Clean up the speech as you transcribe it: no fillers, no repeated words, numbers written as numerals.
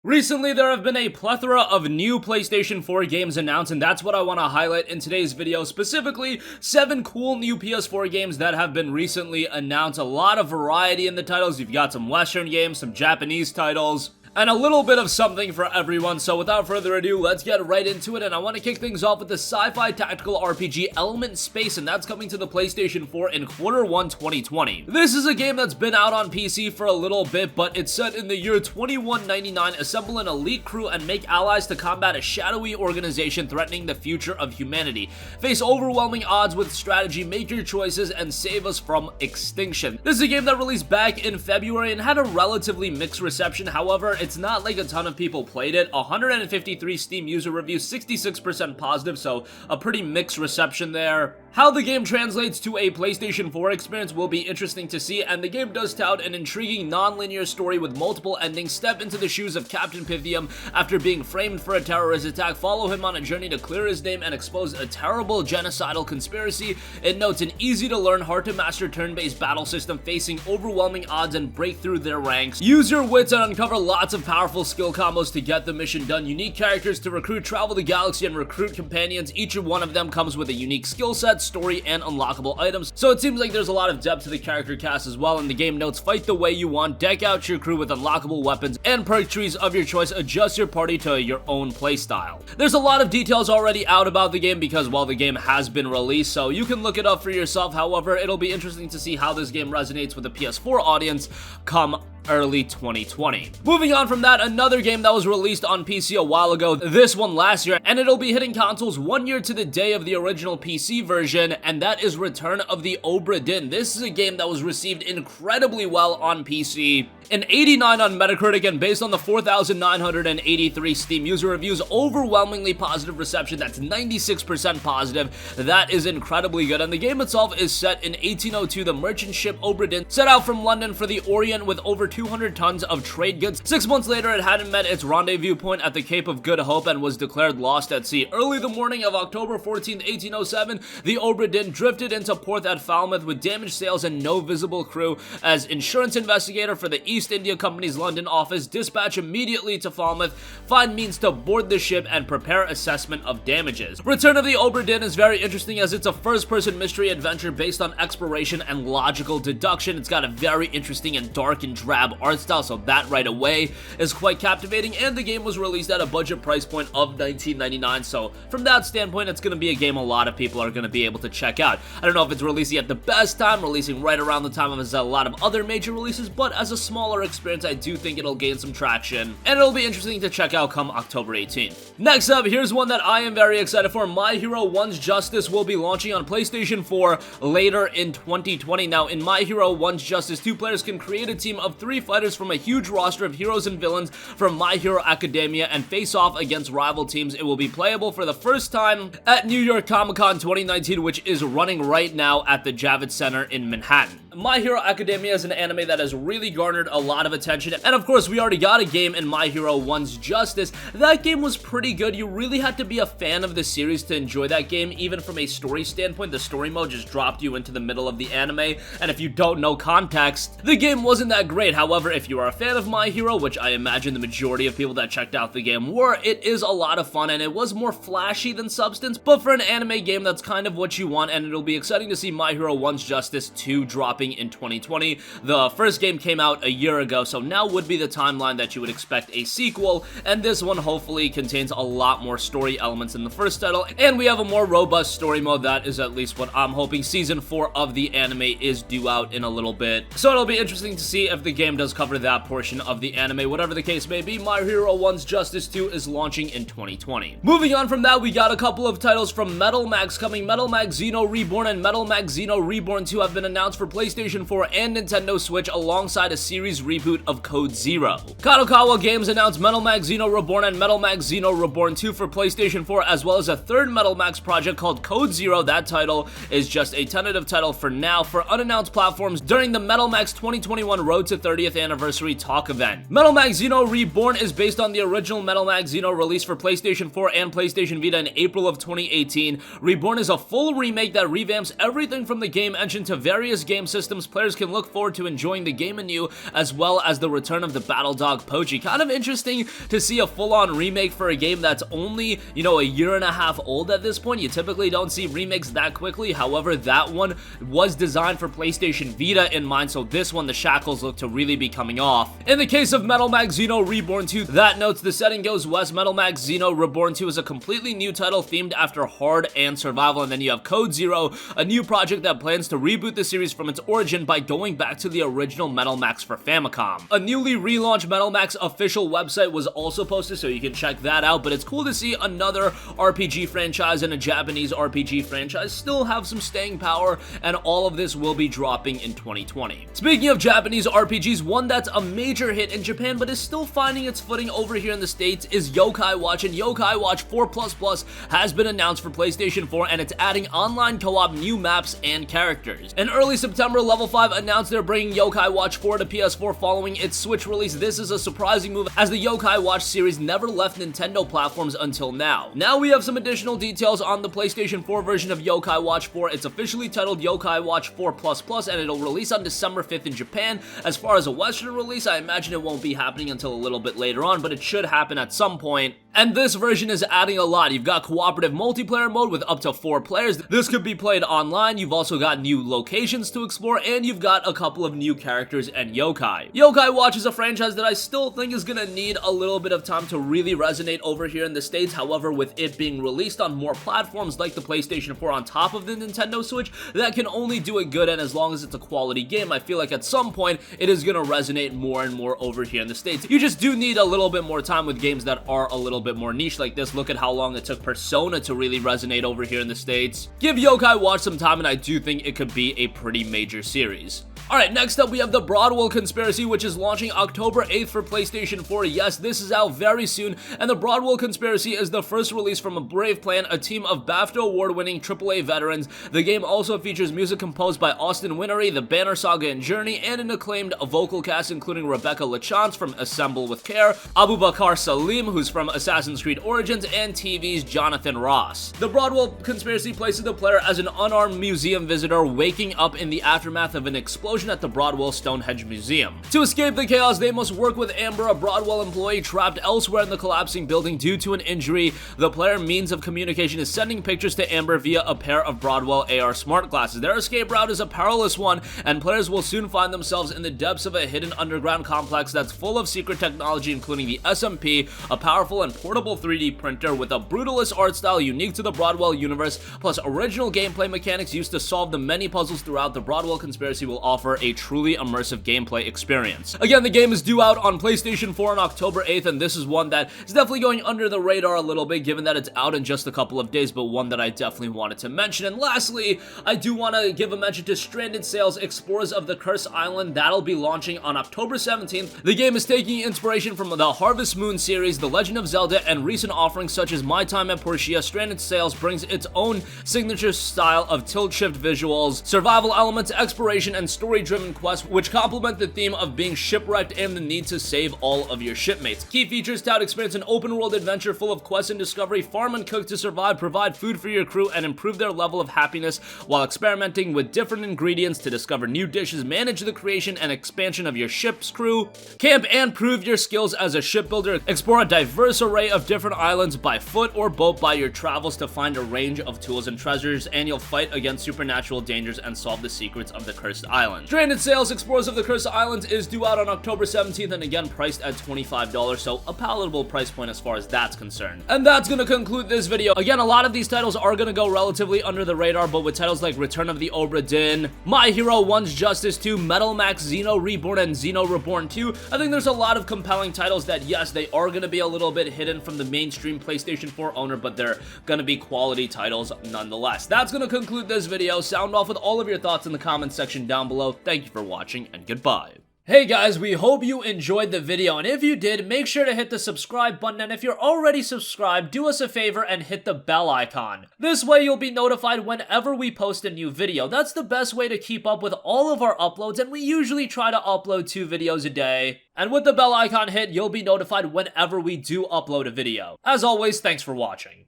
Recently, there have been a plethora of new PlayStation 4 games announced, and that's what I want to highlight in today's video. Specifically, 7 cool new PS4 games that have been recently announced. A lot of variety in the titles. You've got some Western games, some Japanese titles, and a little bit of something for everyone. So without further ado, let's get right into it, and I want to kick things off with the sci-fi tactical RPG Element Space, and that's coming to the PlayStation 4 in Q1 2020. This is a game that's been out on PC for a little bit, but it's set in the year 2199. Assemble an elite crew and make allies to combat a shadowy organization threatening the future of humanity. Face overwhelming odds with strategy, make your choices, and save us from extinction. This is a game that released back in February and had a relatively mixed reception. However, it's not like a ton of people played it. 153 Steam user reviews, 66% positive, so a pretty mixed reception there. How the game translates to a PlayStation 4 experience will be interesting to see, and the game does tout an intriguing non-linear story with multiple endings. Step into the shoes of Captain Pythium after being framed for a terrorist attack. Follow him on a journey to clear his name and expose a terrible genocidal conspiracy. It notes an easy-to-learn, hard-to-master turn-based battle system facing overwhelming odds and break through their ranks. Use your wits and uncover lots of powerful skill combos to get the mission done. Unique characters to recruit, travel the galaxy, and recruit companions. Each one of them comes with a unique skill set, story, and unlockable items. So it seems like there's a lot of depth to the character cast as well, and the game notes fight the way you want, deck out your crew with unlockable weapons and perk trees of your choice, adjust your party to your own playstyle. There's a lot of details already out about the game because, well, the game has been released, so you can look it up for yourself. However, it'll be interesting to see how this game resonates with the PS4 audience come early 2020. Moving on from that, another game that was released on PC a while ago, this one last year, and it'll be hitting consoles 1 year to the day of the original PC version, and that is Return of the Obrah. This is a game that was received incredibly well on PC, an 89 on Metacritic, and based on the 4,983 Steam user reviews, overwhelmingly positive reception. That's 96% positive. That is incredibly good, and the game itself is set in 1802. The merchant ship Obrah set out from London for the Orient with over 200 tons of trade goods. 6 months later, it hadn't met its rendezvous point at the Cape of Good Hope and was declared lost at sea. Early the morning of October 14th, 1807, the Obrah drifted into port at Falmouth with damaged sails and no visible crew. As insurance investigator for the East India Company's London office, dispatch immediately to Falmouth, find means to board the ship, and prepare assessment of damages. Return of the Obrah is very interesting as it's a first-person mystery adventure based on exploration and logical deduction. It's got a very interesting and dark and drab art style, so that right away is quite captivating, and the game was released at a budget price point of $19.99, so from that standpoint, it's going to be a game a lot of people are going to be able to check out. I don't know if it's releasing at the best time, releasing right around the time of a lot of other major releases, but as a smaller experience, I do think it'll gain some traction, and it'll be interesting to check out come October 18th. Next up, here's one that I am very excited for. My Hero 1's Justice will be launching on PlayStation 4 later in 2020. Now, in My Hero 1's Justice, 2 players can create a team of 3 fighters from a huge roster of heroes and villains from My Hero Academia and face off against rival teams. It will be playable for the first time at New York Comic-Con 2019, which is running right now at the Javits Center in Manhattan. My Hero Academia is an anime that has really garnered a lot of attention, and of course, we already got a game in My Hero 1's Justice. That game was pretty good. You really had to be a fan of the series to enjoy that game, even from a story standpoint. The story mode just dropped you into the middle of the anime, and if you don't know context, the game wasn't that great. However, if you are a fan of My Hero, which I imagine the majority of people that checked out the game were, it is a lot of fun, and it was more flashy than substance, but for an anime game, that's kind of what you want, and it'll be exciting to see My Hero 1's Justice 2 dropping in 2020. The first game came out a year ago, so now would be the timeline that you would expect a sequel, and this one hopefully contains a lot more story elements than the first title, and we have a more robust story mode. That is at least what I'm hoping. Season 4 of the anime is due out in a little bit, so it'll be interesting to see if the game does cover that portion of the anime. Whatever the case may be, My Hero 1's Justice 2 is launching in 2020. Moving on from that, we got a couple of titles from Metal Max coming. Metal Max Xeno Reborn and Metal Max Xeno Reborn 2 have been announced for PlayStation 4 and Nintendo Switch alongside a series reboot of Code Zero. Kadokawa Games announced Metal Max Xeno Reborn and Metal Max Xeno Reborn 2 for PlayStation 4, as well as a third Metal Max project called Code Zero. That title is just a tentative title for now for unannounced platforms during the Metal Max 2021 Road to 30 30th anniversary talk event. Metal Max Xeno Reborn is based on the original Metal Max Xeno released for PlayStation 4 and PlayStation Vita in April of 2018. Reborn is a full remake that revamps everything from the game engine to various game systems. Players can look forward to enjoying the game anew, as well as the return of the battle dog Pochi. Kind of interesting to see a full-on remake for a game that's only, a year and a half old at this point. You typically don't see remakes that quickly. However, that one was designed for PlayStation Vita in mind, so this one, the shackles look to really be coming off. In the case of Metal Max Xeno Reborn 2, that notes the setting goes west. Metal Max Xeno Reborn 2 is a completely new title themed after hard and survival, and then you have Code Zero, a new project that plans to reboot the series from its origin by going back to the original Metal Max for Famicom. A newly relaunched Metal Max official website was also posted, so you can check that out, but it's cool to see another RPG franchise and a Japanese RPG franchise still have some staying power, and all of this will be dropping in 2020. Speaking of Japanese RPGs, one that's a major hit in Japan but is still finding its footing over here in the States is Yokai Watch, and Yokai Watch 4++ has been announced for PlayStation 4, and it's adding online co-op, new maps, and characters. In early September, Level 5 announced they're bringing Yokai Watch 4 to PS4 following its Switch release. This is a surprising move, as the Yokai Watch series never left Nintendo platforms until now. Now we have some additional details on the PlayStation 4 version of Yokai Watch 4. It's officially titled Yokai Watch 4++, and it'll release on December 5th in Japan. As far as a Western release, I imagine it won't be happening until a little bit later on, but it should happen at some point. And this version is adding a lot. You've got cooperative multiplayer mode with up to 4 players. This could be played online. You've also got new locations to explore, and you've got a couple of new characters and yokai. Yokai Watch is a franchise that I still think is gonna need a little bit of time to really resonate over here in the States. However, with it being released on more platforms like the PlayStation 4 on top of the Nintendo Switch, that can only do it good, and as long as it's a quality game, I feel like at some point it is gonna resonate more and more over here in the States. You just do need a little bit more time with games that are a little bit more niche like this. Look at how long it took Persona to really resonate over here in the States. Give Yokai Watch some time, and I do think it could be a pretty major series. Alright, next up we have the Broadwell Conspiracy, which is launching October 8th for PlayStation 4. Yes, this is out very soon, and the Broadwell Conspiracy is the first release from a brave plan, a team of BAFTA award-winning AAA veterans. The game also features music composed by Austin Wintory, the Banner Saga and Journey, and an acclaimed vocal cast including Rebecca LaChance from Assemble with Care, Abu Bakar Salim, who's from Assassin's Creed Origins, and TV's Jonathan Ross. The Broadwell Conspiracy places the player as an unarmed museum visitor waking up in the aftermath of an explosion at the Broadwell Stonehenge Museum. To escape the chaos, they must work with Amber, a Broadwell employee trapped elsewhere in the collapsing building due to an injury. The player means of communication is sending pictures to Amber via a pair of Broadwell AR smart glasses. Their escape route is a perilous one, and players will soon find themselves in the depths of a hidden underground complex that's full of secret technology, including the SMP, a powerful and portable 3D printer with a brutalist art style unique to the Broadwell universe, plus original gameplay mechanics used to solve the many puzzles throughout. The Broadwell Conspiracy will offer a truly immersive gameplay experience. Again, the game is due out on PlayStation 4 on October 8th, and this is one that is definitely going under the radar a little bit, given that it's out in just a couple of days, but one that I definitely wanted to mention. And lastly, I do want to give a mention to Stranded Sails Explorers of the Cursed Island. That'll be launching on October 17th. The game is taking inspiration from the Harvest Moon series, The Legend of Zelda, and recent offerings such as My Time at Portia. Stranded Sails brings its own signature style of tilt-shift visuals, survival elements, exploration, and story-driven quests, which complement the theme of being shipwrecked and the need to save all of your shipmates. Key features tout experience an open-world adventure full of quests and discovery, farm and cook to survive, provide food for your crew, and improve their level of happiness while experimenting with different ingredients to discover new dishes, manage the creation and expansion of your ship's crew, camp and prove your skills as a shipbuilder, explore a diverse array of different islands by foot or boat by your travels to find a range of tools and treasures, and you'll fight against supernatural dangers and solve the secrets of the Cursed Island. Stranded Sails Explorers of the Cursed Islands is due out on October 17th, and again priced at $25, so a palatable price point as far as that's concerned. And that's gonna conclude this video. Again, a lot of these titles are gonna go relatively under the radar, but with titles like Return of the Obrah Dinn, My Hero 1's Justice 2, Metal Max Xeno Reborn, and Xeno Reborn 2, I think there's a lot of compelling titles that, yes, they are gonna be a little bit hidden from the mainstream PlayStation 4 owner, but they're gonna be quality titles nonetheless. That's gonna conclude this video. Sound off with all of your thoughts in the comments section down below. Thank you for watching, and goodbye. Hey guys, we hope you enjoyed the video, and if you did, make sure to hit the subscribe button, and if you're already subscribed, do us a favor and hit the bell icon. This way you'll be notified whenever we post a new video. That's the best way to keep up with all of our uploads, and we usually try to upload 2 videos a day. And with the bell icon hit, you'll be notified whenever we do upload a video. As always, thanks for watching.